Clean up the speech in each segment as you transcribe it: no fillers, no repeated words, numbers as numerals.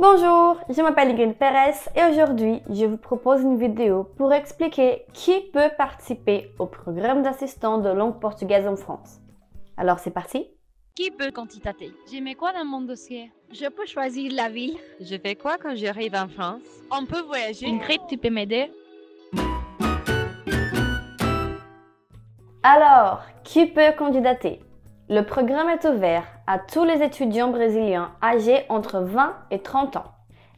Bonjour, je m'appelle Ingrid Perez et aujourd'hui, je vous propose une vidéo pour expliquer qui peut participer au programme d'assistant de langue portugaise en France. Alors c'est parti? Qui peut candidater? Je mets quoi dans mon dossier? Je peux choisir la ville. Je fais quoi quand j'arrive en France? On peut voyager? Ingrid, tu peux m'aider? Alors, qui peut candidater? Le programme est ouvert à tous les étudiants brésiliens âgés entre 20 et 30 ans.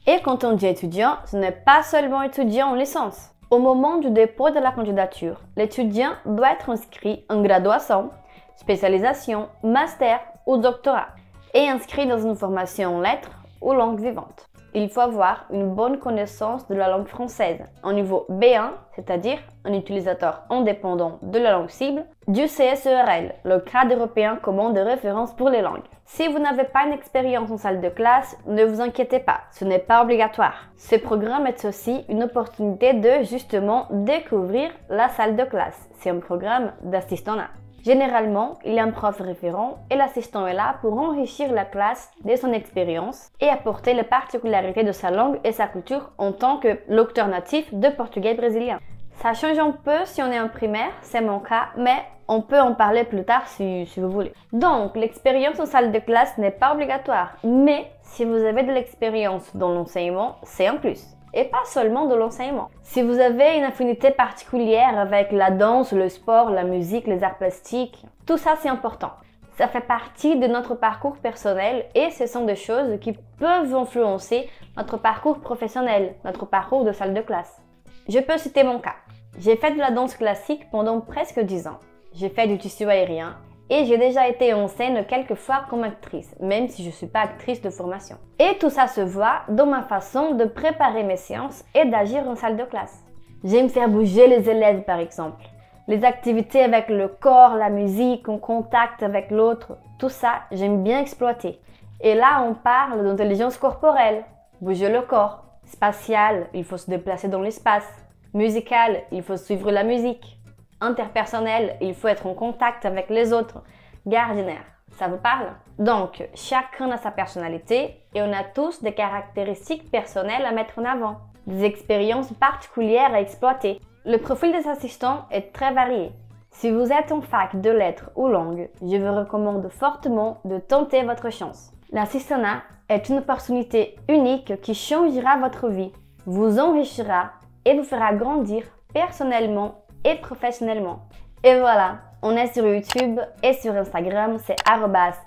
Et quand on dit étudiant, ce n'est pas seulement étudiant en licence. Au moment du dépôt de la candidature, l'étudiant doit être inscrit en graduation, spécialisation, master ou doctorat et inscrit dans une formation en lettres ou langue vivante. Il faut avoir une bonne connaissance de la langue française, un niveau B1, c'est-à-dire un utilisateur indépendant de la langue cible, du CSERL, le cadre européen commun de référence pour les langues. Si vous n'avez pas une expérience en salle de classe, ne vous inquiétez pas, ce n'est pas obligatoire. Ce programme est aussi une opportunité de justement découvrir la salle de classe. C'est un programme d'assistanat. Généralement, il y a un prof référent et l'assistant est là pour enrichir la classe de son expérience et apporter les particularités de sa langue et sa culture en tant que lecteur natif de portugais brésilien. Ça change un peu si on est en primaire, c'est mon cas, mais on peut en parler plus tard si vous voulez. Donc, l'expérience en salle de classe n'est pas obligatoire, mais si vous avez de l'expérience dans l'enseignement, c'est un plus. Et pas seulement de l'enseignement. Si vous avez une affinité particulière avec la danse, le sport, la musique, les arts plastiques, tout ça c'est important. Ça fait partie de notre parcours personnel et ce sont des choses qui peuvent influencer notre parcours professionnel, notre parcours de salle de classe. Je peux citer mon cas. J'ai fait de la danse classique pendant presque 10 ans. J'ai fait du tissu aérien. Et j'ai déjà été en scène quelques fois comme actrice, même si je ne suis pas actrice de formation. Et tout ça se voit dans ma façon de préparer mes séances et d'agir en salle de classe. J'aime faire bouger les élèves par exemple. Les activités avec le corps, la musique, en contact avec l'autre, tout ça, j'aime bien exploiter. Et là, on parle d'intelligence corporelle, bouger le corps. Spatial, il faut se déplacer dans l'espace. Musical, il faut suivre la musique. Interpersonnel, il faut être en contact avec les autres. Gardinaire, ça vous parle? Donc, chacun a sa personnalité et on a tous des caractéristiques personnelles à mettre en avant, des expériences particulières à exploiter. Le profil des assistants est très varié. Si vous êtes en fac de lettres ou langues, je vous recommande fortement de tenter votre chance. L'assistanat est une opportunité unique qui changera votre vie, vous enrichira et vous fera grandir personnellement et professionnellement. Et voilà, on est sur YouTube et sur Instagram, c'est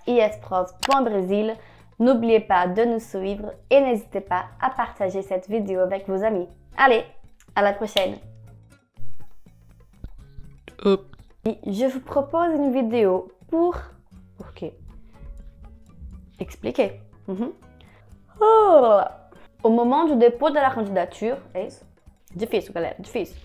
@isprof.brésil. N'oubliez pas de nous suivre et n'hésitez pas à partager cette vidéo avec vos amis. Allez, à la prochaine. Je vous propose une vidéo pour expliquer. Au moment du dépôt de la candidature, é isso? Difícil, galera, difícil.